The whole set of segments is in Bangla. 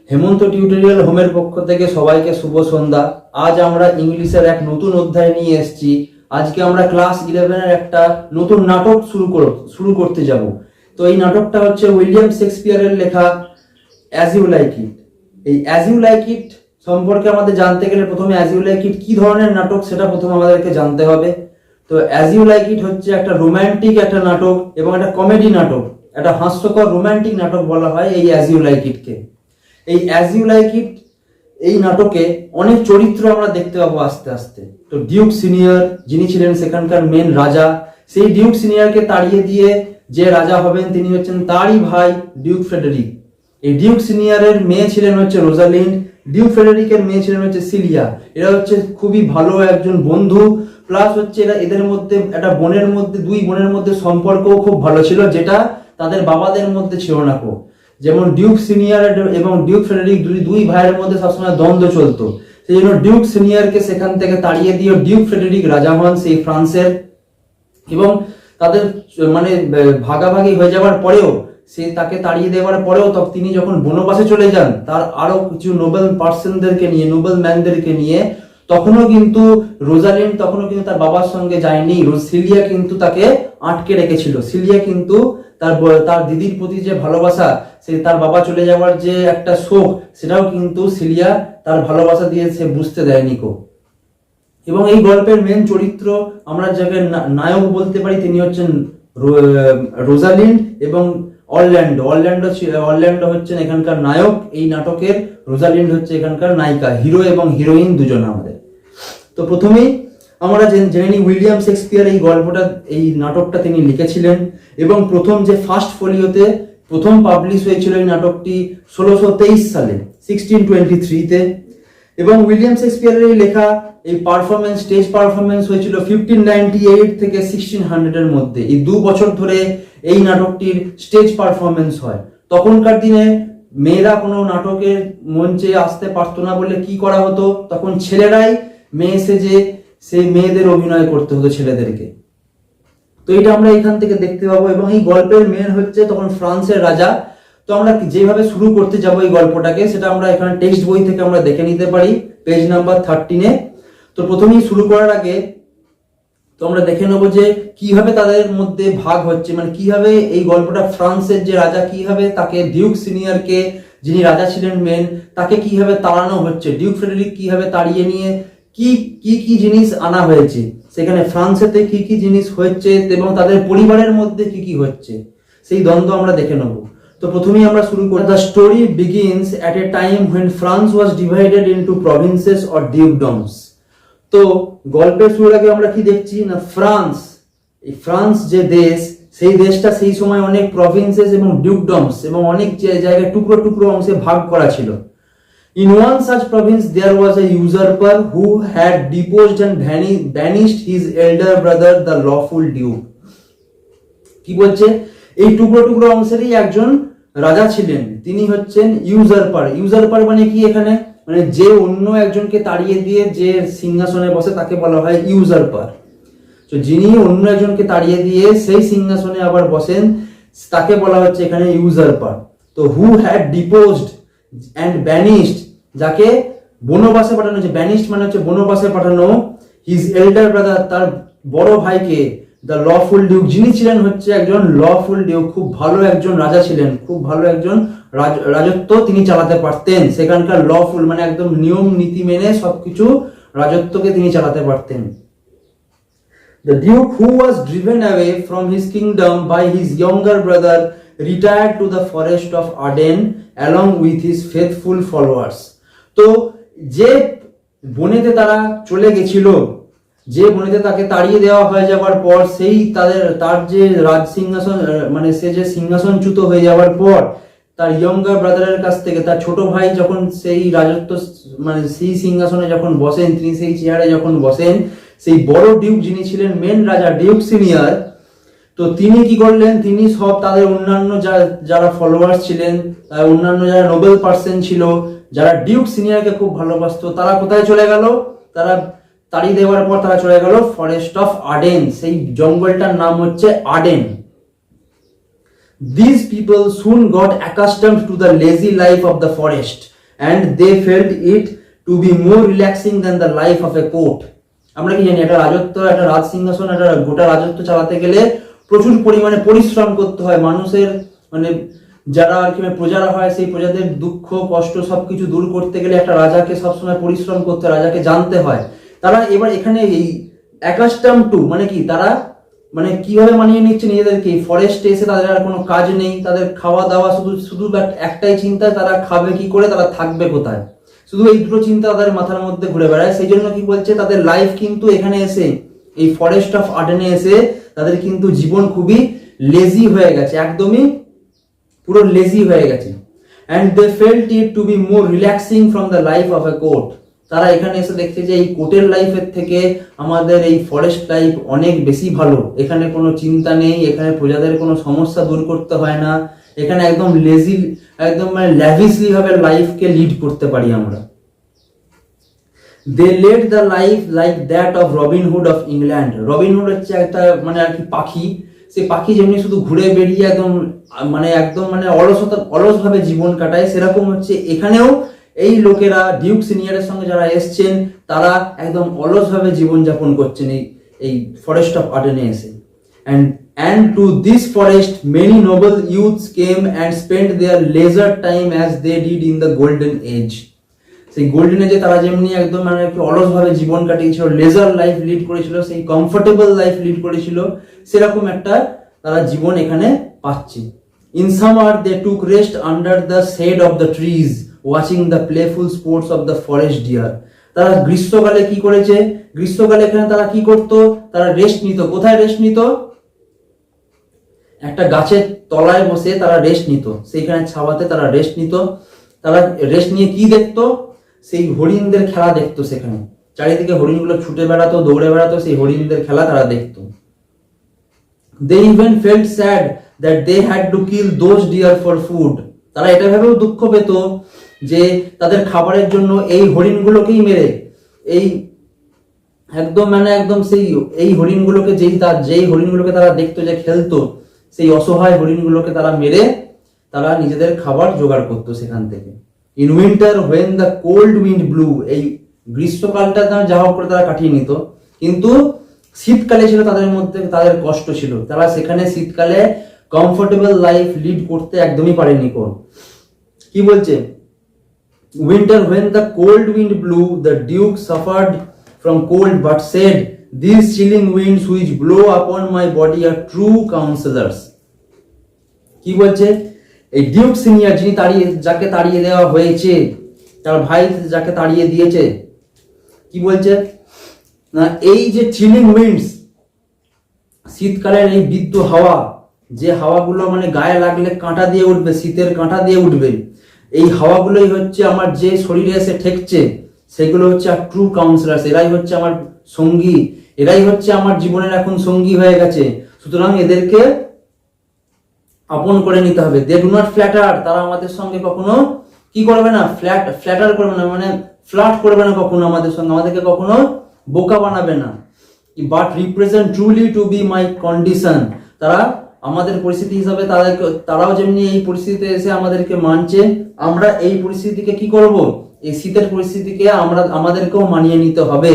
হেমন্ত টিউটোরিয়াল হোমের পক্ষ থেকে সবাইকে শুভ সন্ধ্যা। আজ আমরা ইংলিশের এক নতুন অধ্যায় নিয়ে এসেছি। আজকে আমরা ক্লাস 11-এর একটা নতুন নাটক শুরু করতে যাব। তো এই নাটকটা হচ্ছে উইলিয়াম শেক্সপিয়ারের লেখা অ্যাজ ইউ লাইক ইট। এই অ্যাজ ইউ লাইক ইট সম্পর্কে আমাদের জানতে গেলে প্রথমে অ্যাজ ইউ লাইক ইট কি ধরনের নাটক সেটা প্রথমে আমাদেরকে জানতে হবে। তো অ্যাজ ইউ লাইক ইট হচ্ছে একটা রোমান্টিক একটা নাটক এবং একটা কমেডি নাটক, একটা হাস্যকর রোমান্টিক নাটক বলা হয় এই অ্যাজ ইউ লাইক ইটকে। এই অ্যাজ ইউ লাইক ইট এই নাটকে অনেক চরিত্র আমরা দেখতে পাবো আস্তে আস্তে। তো ডিউক সিনিয়র যিনি ছিলেন সেখানকার মেন রাজা, সেই ডিউক সিনিয়রকে তাড়িয়ে দিয়ে যে রাজা হবেন তিনি হচ্ছেন তারই ভাই ডিউক ফ্রেডেরিক। এই ডিউক সিনিয়রের মেয়ে ছিলেন হচ্ছে রোজালিন্ড, ডিউক ফ্রেডেরিকের মেয়ে ছিলেন হচ্ছে সিলিয়া। এরা হচ্ছে খুবই ভালো একজন বন্ধু, প্লাস হচ্ছে এদের মধ্যে একটা দুই বোনের মধ্যে সম্পর্কও খুব ভালো ছিল, যেটা তাদের বাবাদের মধ্যে ছিল না। যেমন ডিউক সিনিয়র এবং ডিউক ফ্রেডেরিক দুই ভাইয়ের মধ্যে সবসময় দ্বন্দ্ব চলতো। সেই জন্য ডিউক সিনিয়রকে সেখান থেকে তাড়িয়ে দিয়ে ডিউক ফ্রেডেরিক রাজা হন সেই ফ্রান্সের। এবং তাদের মানে ভাগাভাগি হয়ে যাওয়ার পরেও, সে তাকে তাড়িয়ে দেওয়ার পরেও তিনি যখন বনবাসে চলে যান তার আরো কিছু নোবেল ম্যানদেরকে নিয়ে, তখনও কিন্তু রোজালিন্ড তার বাবার সঙ্গে যায়নি। সিলিয়া কিন্তু তাকে আটকে রেখেছিল। সিলিয়া কিন্তু তার দিদির প্রতি যে ভালোবাসা, সে তার বাবা চলে যাওয়ার যে একটা শোক, সেটাও কিন্তু সিলিয়া তার ভালোবাসা দিয়ে সে বুঝতে দেয়নি এবং এই গল্পের মেন চরিত্র আমরা যাকে নায়ক বলতে পারি তিনি হচ্ছেন রোজালিন্ড এবং অরল্যান্ডো হচ্ছেন এখানকার নায়ক এই নাটকের, রোজালিন্ড হচ্ছে এখানকার নায়িকা। হিরো এবং হিরোইন দুজন আমাদের। তো প্রথমেই আমরা জেনে নিই উইলিয়াম শেক্সপিয়ার এই নাটকটা তিনি লিখেছিলেন এবং প্রথম যে ফার্স্ট ফোলিওতে প্রথম পাবলিশ হয়েছিল এই নাটকটি 1623 সালে 1623-তে। এবং উইলিয়াম শেক্সপিয়ারের এই লেখা এই স্টেজ পারফরমেন্স হয়েছিল 1598 থেকে 1600-এর মধ্যে। এই 2 বছর ধরে এই নাটকটির স্টেজ পারফরমেন্স হয়। তখনকার দিনে মেয়েরা কোনো নাটকের মঞ্চে আসতে পারতো না বলে কি করা হতো, তখন ছেলেরাই মেয়ে সেজে সেই মেয়েদের অভিনয় করতে হতো ছেলেদেরকে। তো এটা আমরা এখান থেকে দেখতে পাবো। এবং এই গল্পের মেন হচ্ছে তখন ফ্রান্সের রাজা। তো আমরা যেভাবে শুরু করতে যাবো এই গল্পটাকে, সেটা আমরা এখানে টেক্সট বই থেকে আমরা দেখে নিতে পারি পেজ নাম্বার 13-এ। তো প্রথমেই শুরু করার আগে তো আমরা দেখে নেবো যে কিভাবে তাদের মধ্যে ভাগ হচ্ছে, মানে কিভাবে এই গল্পটা ফ্রান্সের যে রাজা কিভাবে তাকে ডিউক সিনিয়রকে, যিনি রাজা ছিলেন মেন, তাকে কিভাবে তাড়ানো হচ্ছে, ডিউক ফ্রেডেরিক কিভাবে তাড়িয়ে নিয়ে কি জিনিস আনা হয়েছে সেখানে, ফ্রান্সেতে কি জিনিস হচ্ছে এবং তাদের পরিবারের মধ্যে কি হচ্ছে, সেই দ্বন্দ্ব আমরা দেখে নেব। তো প্রথমেই আমরা শুরু করি। The story begins at a time when France was divided into provinces or dukedoms. তো গল্পের শুরুর আগে আমরা কি দেখছি না, ফ্রান্স যে দেশ, সেই দেশটা সেই সময় অনেক প্রভিন্সেস এবং ডিউকডমস এবং অনেক জায়গায় টুকরো টুকরো অংশে ভাগ করা ছিল। In one such province there was a usurper who had deposed and banished his elder brother the lawful duke. কি বলছে, এই টুকরো টুকরো অংশেরই একজন রাজা ছিলেন, তিনি হচ্ছেন ইউজারপার মানে কি এখানে, মানে যে অন্য একজনকে তাড়িয়ে দিয়ে যে সিংহাসনে বসে তাকে বলা হয় ইউজারপার। তো যিনি অন্য একজনকে তাড়িয়ে দিয়ে সেই সিংহাসনে আবার বসেন তাকে বলা হচ্ছে এখানে ইউজারপার। তো হু হ্যাড ডিপোজড অ্যান্ড ব্যানিশড, যাকে বনবাসে পাঠানো হচ্ছে, ব্যানিশড মানে হচ্ছে বনবাসে পাঠানো, হিজ এল্ডার ব্রাদার তার বড় ভাইকে, দ্য লফুল ডিউক যিনি ছিলেন হচ্ছে একজন লফুল ডিউক, খুব ভালো একজন রাজা ছিলেন, খুব ভালো একজন রাজত্ব তিনি চালাতে পারতেন। সেখানকার লফুল মানে একদম নিয়ম নীতি মেনে সবকিছু রাজত্বকে তিনি চালাতে পারতেন। The Duke, who was driven away from his kingdom by his younger brother, retired to the forest of Ardennes along with his faithful followers. তো যে বনেতে তারা চলে গেছিল, যে বনেতে তাকে তাড়িয়ে দেওয়া হয়ে যাওয়ার পর, সেই তার যে রাজ সিংহাসন মানে সে যে সিংহাসনচ্যুত হয়ে যাওয়ার পর তার ইয়ঙ্গার ব্রাদারের কাছ থেকে তার ছোট ভাই যখন সেই রাজত্ব মানে সেই সিংহাসনে যখন বসেন, তিনি সেই চেয়ারে যখন বসেন, সেই বড় ডিউক যিনি ছিলেন মেন রাজা ডিউক সিনিয়র, তো তিনি কি করলেন, তিনি সব তাদের অন্যান্য যারা ফলোয়ার্স ছিলেন, অন্যান্য যারা নোবেল পার্সন ছিল, যারা ডিউক সিনিয়রকে খুব ভালোবাসতো, তারা কোথায় চলে গেল, তারা তাড়িয়ে দেওয়ার পর তারা চলে গেল ফরেস্ট অফ আর্ডেন, সেই জঙ্গলটার নাম হচ্ছে Arden. These people soon got accustomed to the lazy life of the forest and they felt it to be more relaxing than the life of a court. আমরা কি জানি, একটা রাজত্ব, একটা রাজ সিংহাসন, একটা গোটা রাজত্ব চালাতে গেলে প্রচুর পরিমাণে পরিশ্রম করতে হয়। মানুষের মানে যারা আর কি প্রজারা হয়, সেই প্রজাদের দুঃখ কষ্ট সবকিছু দূর করতে গেলে একটা রাজাকে সবসময় পরিশ্রম করতে হয়, রাজাকে জানতে হয়। তারা এবার এখানে এই অ্যাকাস্টাম টু মানে কি, তারা মানে কিভাবে মানিয়ে নিচ্ছে নিজেদেরকে, ফরেস্টে এসে তাদের আর কোনো কাজ নেই, তাদের খাওয়া দাওয়া শুধু শুধু একটাই চিন্তা, তারা খাবে কি করে, তারা থাকবে কোথায়, শুধু এই দুটো চিন্তা তাদের মাথার মধ্যে ঘুরে বেড়ায়। সেই জন্য কি বলছে, তাদের লাইফ কিন্তু এখানে এসে এই ফরেস্ট অফ আর্ডেনে এসে তাদের কিন্তু জীবন খুবই লেজি হয়ে গেছে, একদমই পুরো লেজি হয়ে গেছে। And they felt it to be more relaxing from the life of a court. তারা এখানে এসে দেখছে যে এই কোর্টের লাইফের থেকে আমাদের এই ফরেস্ট লাইফ অনেক বেশি ভালো, এখানে কোনো চিন্তা নেই, এখানে প্রজাদের কোনো সমস্যা দূর করতে হয় না, এখানে একদম লেজি, একদম মানে ল্যাভিশলি ভাবে লাইফকে লিড করতে পারি আমরা। They led the life like that of Robin Hood of England. Robin Hood হচ্ছে একটা মানে আর কি পাখি, সেই পাখি যেমনি শুধু ঘুরে বেরিয়ে একদম মানে অলস ভাবে জীবন কাটায়, সেরকম হচ্ছে এখানেও এই লোকেরা ডিউক সিনিয়রের সঙ্গে যারা এসছেন তারা একদম অলস ভাবে জীবনযাপন করছেন এই ফরেস্ট অফ আর্ডেনে এসে। And to this forest many noble youths came and spent their leisure time as they did in the golden age. সেই গোল্ডেন এজে তারা যেমনি একদম মানে একটু অলস ভাবে জীবন কাটিয়েছিল, লেজার লাইফ লিড করেছিল, সেই কমফোর্টেবল লাইফ লিড করেছিল, সেরকম একটা তারা জীবন এখানে পাচ্ছে। In summer they took rest under the shade of the trees, watching the playful sports of the forest deer. তারা গ্রীষ্মকালে কি করেছে, গ্রীষ্মকালে এখানে তারা কি করতো, তারা রেস্ট নিত। কোথায় রেস্ট নিত? একটা গাছের তলায় বসে তারা রেস্ট নিত, সেইখানে ছাওয়াতে তারা রেস্ট নিত। তারা রেস্ট নিয়ে কি দেখতো, সেই হরিণদের খেলা দেখতো, সেখানে চারিদিকে হরিণগুলো ছুটে বেড়াতো, দৌড়ে বেড়াতো, সেই হরিণদের খেলা তারা দেখতো। They even felt sad that they had to kill those deer for food. তারা এটা ভেবেও দুঃখ পেত যে তাদের খাবারের জন্য এই হরিণগুলোকেই মেরে, এই একদম সেই এই হরিণগুলোকে যেই হরিণগুলোকে তারা দেখতো যে খেলতো, সেই অসহায় হরিণগুলোকে তারা মেরে তারা নিজেদের খাবার জোগাড় করতো সেখান থেকে। In winter when the cold wind blue, এই গ্রীষ্মকালটা যা হোক করে তারা কাটিয়ে নিত, কিন্তু শীতকালে ছিল তাদের মধ্যে, তাদের কষ্ট ছিল, তারা সেখানে শীতকালে কমফোর্টেবল লাইফ লিড করতে একদমই পারেনি। কি বলছে, winter when the cold wind blew the duke suffered from cold but said this chilling winds which blow upon my body R true কাউন্সেলার্স। কি বলছে, এই ডিউক সিনিয়র যিনি যাকে তাড়িয়ে দেওয়া হয়েছে, তার ভাই যাকে তাড়িয়ে দিয়েছে, কি বলছে না, এই যে চিলিং উইন্ডস, শীতকালের এই বিদ্য হাওয়া, যে হাওয়াগুলো মানে গায়ে লাগলে কাঁটা দিয়ে উঠবে, শীতের কাঁটা দিয়ে উঠবে, এই হাওয়াগুলোই হচ্ছে আমার যে শরীরে এসে ঠেকছে, সেগুলো হচ্ছে আর ট্রু কাউন্সিলার্স, এরাই হচ্ছে আমার সঙ্গী, এরাই হচ্ছে আমার জীবনের এখন সঙ্গী হয়ে গেছে। সুতরাং এদেরকে আপন করে নিতে হবে। দে ডু নট ফ্ল্যাটার, তারা আমাদের সঙ্গে কখনো কি করবে না, ফ্ল্যাটার করবে না, মানে ফ্লার্ট করবে না কখনো আমাদের সঙ্গে, আমাদেরকে কখনো বোকা বানাবে না। But represent truly to be my condition, তারা আমাদের পরিস্থিতি হিসাবে তারাও যেমনি এই পরিস্থিতিতে এসে আমাদেরকে মানছে, আমরা এই পরিস্থিতিকে কি করব, এই শীতের পরিস্থিতিকে আমাদেরকেও মানিয়ে নিতে হবে।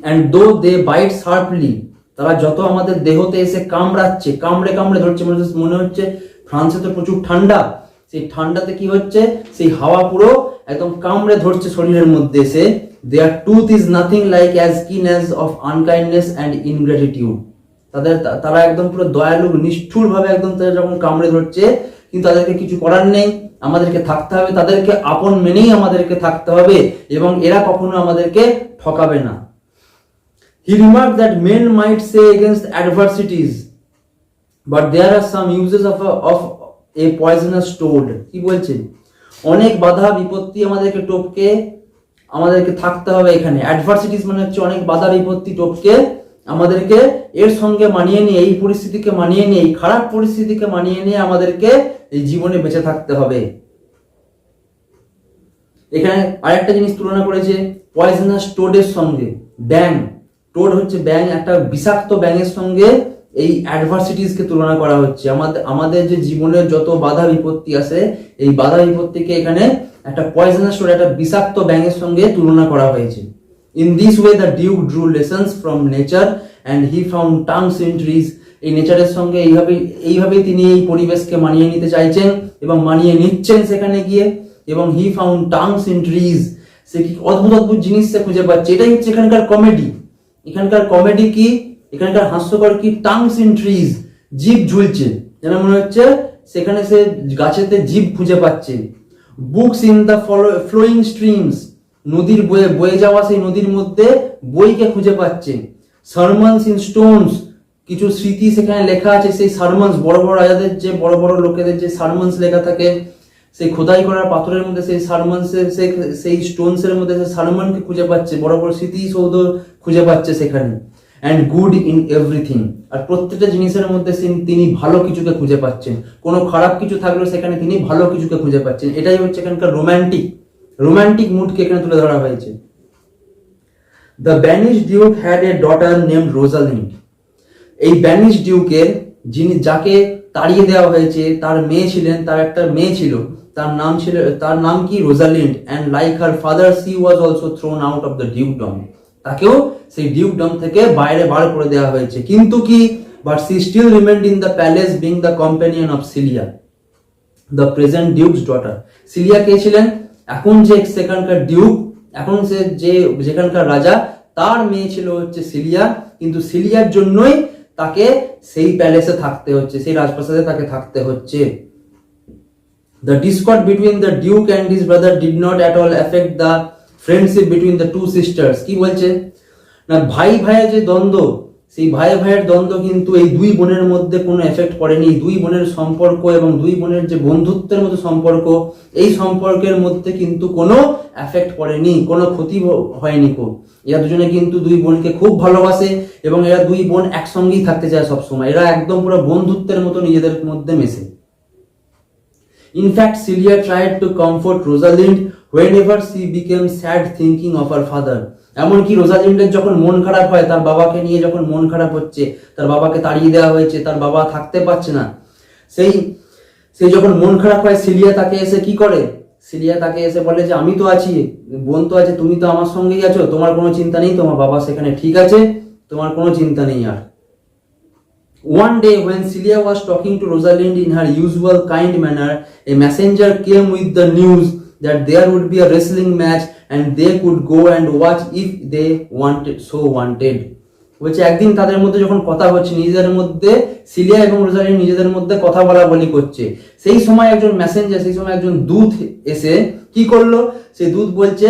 অ্যান্ড দো দে বাইট শার্পলি, তারা যত আমাদের দেহতে এসে কামড়াচ্ছে, কামড়ে ধরছে, মনে হচ্ছে ফ্রান্সে তো প্রচুর ঠান্ডা, সেই ঠান্ডাতে কি হচ্ছে, সেই হাওয়া পুরো একদম কামড়ে ধরছে শরীরের মধ্যে এসে। Their tooth is nothing like as keen as of unkindness and ingratitude, তারা একদম পুরো দয়ালু নিষ্ঠুর ভাবে একদম তারা যখন কামড়ে ধরছে, কিন্তু তাদেরকে কিছু করার নেই, আমাদেরকে থাকতে হবে, তাদেরকে আপন মেনেই আমাদেরকে থাকতে হবে, এবং এরা কখনো আমাদেরকে ঠকাবে না। He remarked that men might say against adversities, but there are some uses of a poisonous toad. কি বলছে, অনেক বাধা বিপত্তি আমাদেরকে টপকে আমাদেরকে থাকতে হবে এখানে। অ্যাডভার্সিটিস মানে হচ্ছে অনেক বাধা বিপত্তি টপকে আমাদেরকে এর সঙ্গে মানিয়ে নিয়ে, এই পরিস্থিতিকে মানিয়ে নিয়ে, এই খারাপ পরিস্থিতিকে মানিয়ে নিয়ে আমাদেরকে এই জীবনে বেঁচে থাকতে হবে। এখানে আরেকটা জিনিস তুলনা করেছে পয়জনাস টোডের সঙ্গে, ব্যাং, টোড হচ্ছে ব্যাং, একটা বিষাক্ত ব্যাঙের সঙ্গে এই অ্যাডভার্সিটিসকে তুলনা করা হচ্ছে। আমাদের যে জীবনের যত বাধা বিপত্তি আছে, এই বাধা বিপত্তিকে এখানে একটা পয়জনাস একটা বিষাক্ত ব্যাঙের সঙ্গে তুলনা করা হয়েছে। In this way the duke drew lessons from nature and he found terms in trees. এই নেচারের সঙ্গে এইভাবেই তিনি এই পরিবেশকে মানিয়ে নিতে চাইছেন এবং মানিয়ে নিচ্ছেন সেখানে গিয়ে। এবং he found terms in trees, সে কি অদ্ভুত অদ্ভুত জিনিস সে খুঁজে পাচ্ছে। এটাই হচ্ছে এখানকার কমেডি। এখানকার কমেডি কি, এখানকার হাস্যকর কি, টার্মস ইন ট্রিজ, জিভ ঝুলছে, যেন মনে হচ্ছে সেখানে সে গাছেতে জিভ খুঁজে পাচ্ছে। Books in the following streams, নদীর বয়ে যাওয়া সেই নদীর মধ্যে বইকে খুঁজে পাচ্ছে। সারমনস ইন স্টোনস, কিছু স্মৃতি সেখানে লেখা আছে। সেই সারমনস, বড় বড় রাজাদের যে বড় বড় লোকেদের যে সারমনস লেখা থাকে, সেই খোদাই করা পাথরের মধ্যে সেই সারমনসের সেই স্টোনসের মধ্যে সেই সারমনকে খুঁজে পাচ্ছে, বড় বড় স্মৃতিসৌধ খুঁজে পাচ্ছে সেখানে। অ্যান্ড গুড ইন এভরিথিং, আর প্রত্যেকটা জিনিসের মধ্যে তিনি ভালো কিছুকে খুঁজে পাচ্ছেন। কোনো খারাপ কিছু থাকলেও সেখানে তিনি ভালো কিছুকে খুঁজে পাচ্ছেন। এটাই হচ্ছে এখানকার রোম্যান্টিক মুডকে এখানে তুলে ধরা হয়েছে। The banish Duke had a daughter named Rosalind. এই ব্যানিশ ডিউকের যাকে তাড়িয়ে দেওয়া হয়েছে, তার মেয়ে ছিলেন, তার একটা মেয়ে ছিল, তার নাম কি, Rosalind. And like her father she was also thrown out of the dukedom, তাকেও সেই ডিউকডম থেকে বাইরে বার করে দেওয়া হয়েছে। কিন্তু কি, but she still remained in the palace being the companion of Celia, the present duke's daughter. Celia কে ছিলেন, এখন যে সেখানকার ডিউক, এখন সে যেখানকার রাজা, তার মেয়ে ছিল হচ্ছে সিলিয়া। কিন্তু সিলিয়ার জন্যই তাকে সেই প্যালেসে থাকতে হচ্ছে, সেই রাজপ্রাসাদে তাকে থাকতে হচ্ছে। The discord between the duke and his brother did not at all affect the friendship between the two sisters. কি বলছে না, ভাই ভাইয়ের যে দ্বন্দ্ব, সেই ভাই ভাইয়ের দ্বন্দ্ব কিন্তু এই দুই বোনের মধ্যে কোনো এফেক্ট করেনি। দুই বোনের সম্পর্ক এবং দুই বোনের যে বন্ধুত্বের মতো সম্পর্ক, এই সম্পর্কের মধ্যে কিন্তু কোনো এফেক্ট পড়েনি, কোনো ক্ষতি হয়নি। এরা দুজনে কিন্তু দুই বোনকে খুব ভালোবাসে এবং এরা দুই বোন একসঙ্গেই থাকতে চায় সবসময়। এরা একদম পুরো বন্ধুত্বের মতো নিজেদের মধ্যে মেশে। In fact, Celia tried to comfort Rosalind whenever she became sad thinking of her father. এমনকি রোজালিন্ডের যখন মন খারাপ হয়, তার বাবাকে নিয়ে যখন মন খারাপ হচ্ছে, তার বাবাকে তাড়িয়ে দেওয়া হয়েছে, তার বাবা থাকতে পারছে না, সেই যখন মন খারাপ হয়, সিলিয়া তাকে এসে কি করে, সিলিয়া তাকে এসে বলে যে আমি তো আছি, বোন তো আছে, তুমি তো আমার সঙ্গেই আছো, তোমার কোনো চিন্তা নেই, তোমার বাবা সেখানে ঠিক আছে, তোমার কোনো চিন্তা নেই আর। One day when Celia was talking to Rosalind in her usual kind manner, a messenger came with the news that there would be a wrestling match and they could go and watch if they wanted. বলছে একদিন তাদের মধ্যে যখন কথা হচ্ছে, নিজেদের মধ্যে সিলিয়া এবং রোজালিন্ড নিজেদের মধ্যে কথা বলা করছে, সেই সময় একজন মেসেঞ্জার, সেই সময় একজন দূত এসে কি করলো, সেই দূত বলছে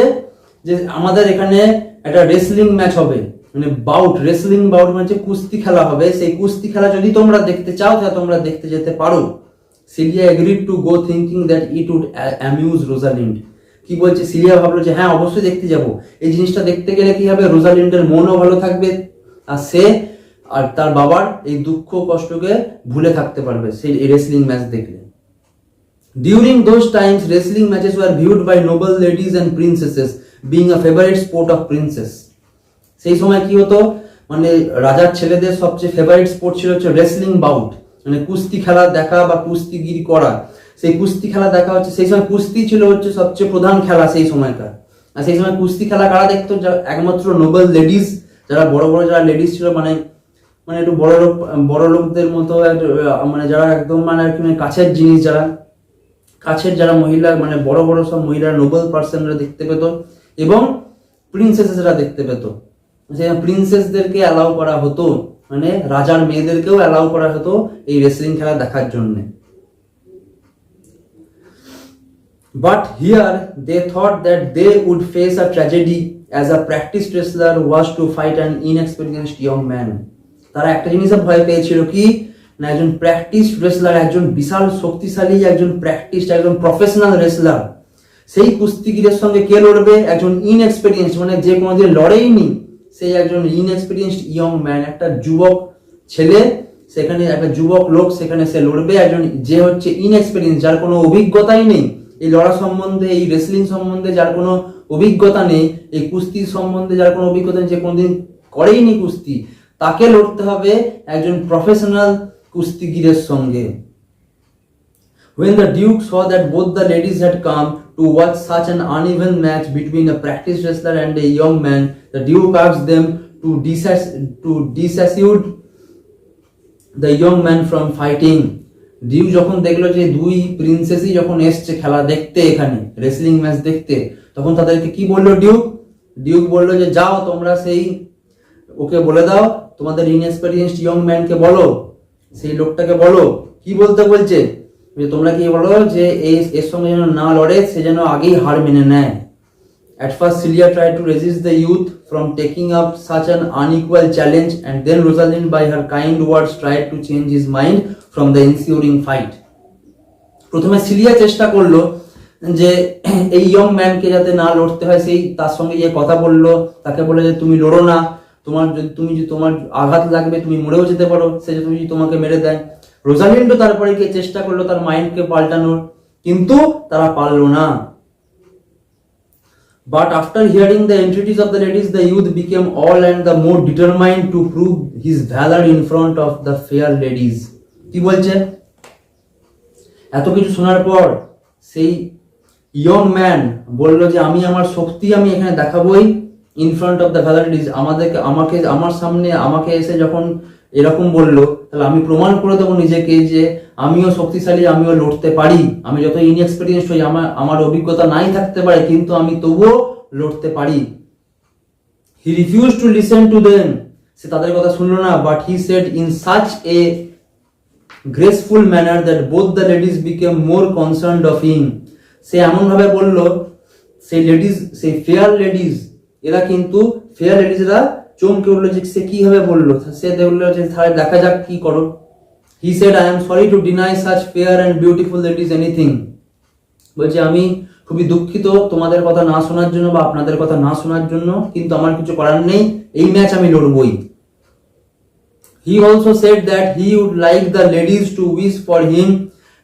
যে আমাদের এখানে একটা রেসলিং ম্যাচ হবে, মানে রেসলিং বাউট মানে কুস্তি খেলা হবে, সেই কুস্তি খেলা যদি তোমরা দেখতে চাও তাহলে তোমরা দেখতে যেতে পারো। Celia agreed to go thinking that it would amuse Rosalind. কি বলছে, সিলিয়া ভাবলো যে হ্যাঁ অবশ্যই দেখতে যাব, এই জিনিসটা দেখতে গেলে কি হবে, রোজালিন্ডের মনও ভালো থাকবে আর সে আর তার বাবার এই দুঃখ কষ্টকে ভুলে থাকতে পারবে সেই রেসলিং ম্যাচ দেখলে। During those times, wrestling matches were viewed by noble ladies and princesses, being a favorite sport of princess. সেই সময় কি হতো, মানে রাজার ছেলেদের সবচেয়ে ফেভারিট স্পোর্ট ছিল হচ্ছে রেসলিং বাউট, মানে কুস্তি খেলা দেখা বা কুস্তিগিরি করা। সেই কুস্তি খেলা দেখা হচ্ছে, সেই সময় কুস্তি ছিল হচ্ছে সবচেয়ে প্রধান খেলা সেই সময়কার। আর সেই সময় কুস্তি খেলা কারা দেখতো, একমাত্র নোবেল লেডিস, যারা বড় বড় যারা লেডিস ছিল, মানে একটু বড় লোকদের মতো, মানে যারা একদম মানে কাছের জিনিস, যারা মহিলা, মানে বড় বড় সব মহিলা নোবেল পার্সনরা দেখতে পেত এবং প্রিন্সেসেসরা দেখতে পেত। প্রিন্সেসদেরকে অ্যালাউ করা হতো, মানে রাজার মেয়েদেরকেও অ্যালাউ করা হতো এই রেসলিং খেলা দেখার জন্য। But here they thought that they would face a tragedy as a practiced wrestler was to fight an inexperienced young man. তারা একটা জিনিসে ভয় পেয়েছিল কি না, একজন প্র্যাকটিসড রেসলার, একজন বিশাল শক্তিশালী, একজন প্র্যাকটিসড, একজন প্রফেশনাল রেসলার, সেই কুস্তিগিরের সঙ্গে কে লড়বে, একজন ইনএক্সপেরিয়েন্স, মানে যে কোনোদিন লড়েইনি, সেই একজন ইনএক্সপেরিয়েন্সড ইয়ং ম্যান, একটা যুবক ছেলে, সেখানে একটা যুবক লোক সেখানে সে লড়বে, একজন যে হচ্ছে ইনএক্সপেরিয়েন্স, যার কোনো অভিজ্ঞতাই নেই এই লড়া সম্বন্ধে, এই রেসলিং সম্বন্ধে যার কোনো অভিজ্ঞতা নেই, এই কুস্তি সম্বন্ধে যার কোনো অভিজ্ঞতা নেই, যে কোনোদিন করেইনি কুস্তি, তাকে লড়তে হবে একজন প্রফেশনাল কুস্তিগিরের সঙ্গে। When the Duke saw that both the ladies had come to watch such an uneven match between a practiced wrestler and a young man, the Duke asked them to dissuade the young man from fighting. Duke যখন দেখলো যে দুই প্রিন্সেসই যখন এসছে খেলা দেখতে, এখানে রেসলিং ম্যাচ দেখতে, তখন তাদেরকে কি বললো ডিউক বললো যে যাও তোমরা সেই ওকে বলে দাও, তোমাদের ইনএক্সপেরিয়েন্সড ইয়ং ম্যানকে বলো, সেই লোকটাকে বলো, কি বলতে বলছে যে তোমরা কি বলো যে এর সঙ্গে যেন না লড়ে, সে যেন আগেই হার মেনে নেয়। At first Celia tried to resist the youth from taking up such an unequal challenge, and then Rosalind by her kind words tried to change his mind from the ensuing fight. প্রথমে সিলিয়া চেষ্টা করলো যে এই ইয়ং ম্যানকে যাতে না লড়তে হয়, সেই তার সঙ্গে গিয়ে কথা বললো, তাকে বলে যে তুমি লড়ো না, তোমার আঘাত লাগবে, তুমি মরেও যেতে পারো, সে যদি তোমাকে মেরে দেয়। রোজালিন্ডও তারপরে গিয়ে চেষ্টা করলো তার মাইন্ডকে পাল্টানোর, কিন্তু তারা পারলো না। But after hearing the entreaties of the ladies, the youth became all and the more determined to prove his valor in front of the fair ladies. কি বলছে? এত কিছু শোনার পর সেই ইয়ং ম্যান বলল যে আমি আমার শক্তি আমি এখানে দেখাবই in front of the valour ladies. আমার সামনে আমাকে এসে যখন এরকম বললো, তাহলে আমি প্রমাণ করে দেবো নিজেকে যে আমিও শক্তিশালী, আমিও লড়তে পারি। আমি যত ইনএক্সপেরিয়েন্সড হই, আমার অভিজ্ঞতা নাই থাকতে পারে, কিন্তু আমি তবুও লড়তে পারি। He refuse to listen to them, সে তাদের কথা শুনলো না। But he said in such a graceful manner that both the ladies became more concerned of him. সে এমন ভাবে বললো, সেই ফেয়ার লেডিজ এরা কিন্তু ফেয়ার লেডিজরা চমকে উঠলো যে সে কিভাবে বললো। সে দেখলো যে তাহলে দেখা যাক কি করো। He said, I am sorry to deny such fair and beautiful ladies anything. বলছে আমি খুবই দুঃখিত তোমাদের কথা না শোনার জন্য বা আপনাদের কথা না শোনার জন্য, কিন্তু আমার কিছু করার নেই, এই ম্যাচ আমি লড়বই। He also said that he would like the ladies to wish for him,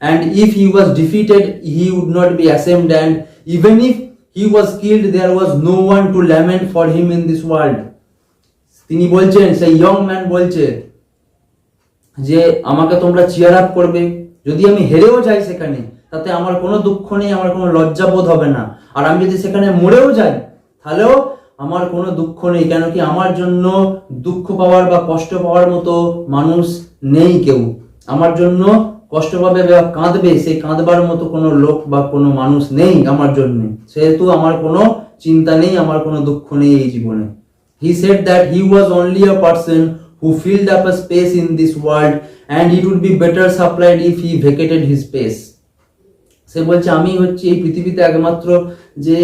and if he was defeated he would not be ashamed, and even if he was killed there was no one to lament for him in this world. তিনি বলছেন, সেই ইয়ং ম্যান বলছে যে আমাকে তোমরা চিয়ার আপ করবে, যদি আমি হেরেও যাই সেখানে তাতে আমার কোনো দুঃখ নেই, আমার কোনো লজ্জাবোধ হবে না। আর আমি যদি সেখানে মরেও যাই তাহলেও আমার কোনো দুঃখ নেই, কেন কি আমার জন্য দুঃখ পাওয়ার বা কষ্ট পাওয়ার মতো মানুষ নেই কেউ। আমার জন্য কষ্ট পাবে বা কাঁদবে, সেই কাঁদবার মতো কোনো লোক বা কোনো মানুষ নেই আমার জন্য, সেহেতু আমার কোনো চিন্তা নেই, আমার কোনো দুঃখ নেই এই জীবনে। He said that he was only a person who filled up a space in this world, and it would be better supplied if he vacated his space. সে বলছে আমি হচ্ছে এই পৃথিবীতে একমাত্র যে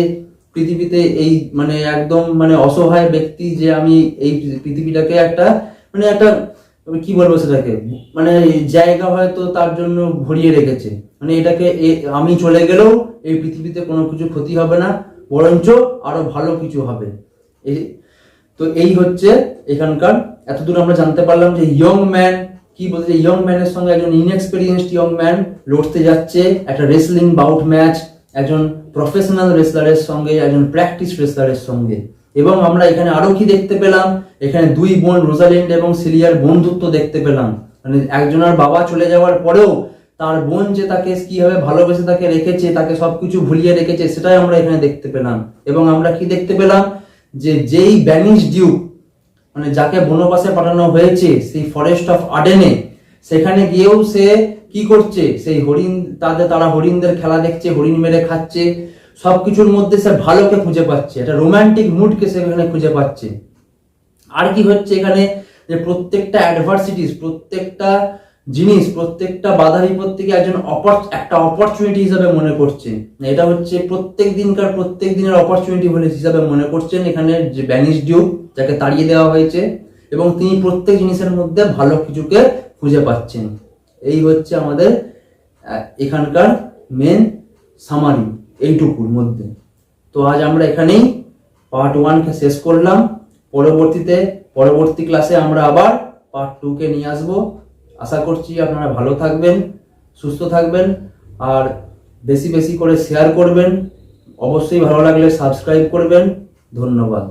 পৃথিবীতে এই মানে একদম মানে অসহায় ব্যক্তি, যে আমি এই পৃথিবীটাকে একটা কি বলবো সেটাকে মানে জায়গা হয়তো তার জন্য ভরিয়ে রেখেছে, মানে এটাকে আমি চলে গেলেও এই পৃথিবীতে কোনো কিছু ক্ষতি হবে না, বরঞ্চ আরো ভালো কিছু হবে। তো এই হচ্ছে এখানকার, এতদূর আমরা জানতে পারলাম যে ইয়ং ম্যান কি বলছে। ইয়ং ম্যানের সঙ্গে একজন ইনএক্সপেরিয়েন্সড ইয়ং ম্যান লড়তে যাচ্ছে একটা রেসলিং বাউট ম্যাচ, একজন প্রফেশনাল রেসলারের সঙ্গে, একজন প্র্যাকটিস রেসলারের সঙ্গে। এবং আমরা এখানে আরো কি দেখতে পেলাম, এখানে দুই বোন রোজালিন্ড এবং সিলিয়ার বন্ধুত্ব দেখতে পেলাম। মানে একজনের বাবা চলে যাওয়ার পরেও তার বোন যে তাকে কিভাবে ভালোবেসে তাকে রেখেছে, তাকে সবকিছু ভুলিয়ে রেখেছে, সেটাই আমরা এখানে দেখতে পেলাম। এবং আমরা কি দেখতে পেলাম যে যেই ব্যানিশ ডিউক মানে যাকে বনবাসে পাঠানো হয়েছে সেই ফরেস্ট অফ আডেনে, সেখানে গিয়েও সে কি করছে, সেই হরিণ তারা হরিণদের খেলা দেখছে, হরিণ মেরে খাচ্ছে, সবকিছুর মধ্যে সে ভালোকে খুঁজে পাচ্ছে, একটা রোমান্টিক মুডকে সেখানে খুঁজে পাচ্ছে। আর কি হচ্ছে এখানে, যে প্রত্যেকটা অ্যাডভার্সিটিস, প্রত্যেকটা জিনিস, প্রত্যেকটা বাধা বিপত্তিকে একটা অপরচুনিটি হিসাবে মনে করছে। এটা হচ্ছে প্রত্যেক দিনের অপরচুনিটি হিসাবে মনে করছেন এখানে যে ব্যানিশ ডিউক, যাকে তাড়িয়ে দেওয়া হয়েছে, এবং তিনি প্রত্যেক জিনিসের মধ্যে ভালো কিছুকে খুঁজে পাচ্ছেন। এই হচ্ছে আমাদের এখানকার মেন সামারি এইটুকুর মধ্যে। তো আজ আমরা এখানেই পার্ট 1 কে শেষ করলাম। পরবর্তী ক্লাসে আমরা আবার পার্ট 2 কে নিয়ে আসবো। আশা করছি আপনারা ভালো থাকবেন, সুস্থ থাকবেন, আর বেশি বেশি করে শেয়ার করবেন। অবশ্যই ভালো লাগলে সাবস্ক্রাইব করবেন। ধন্যবাদ।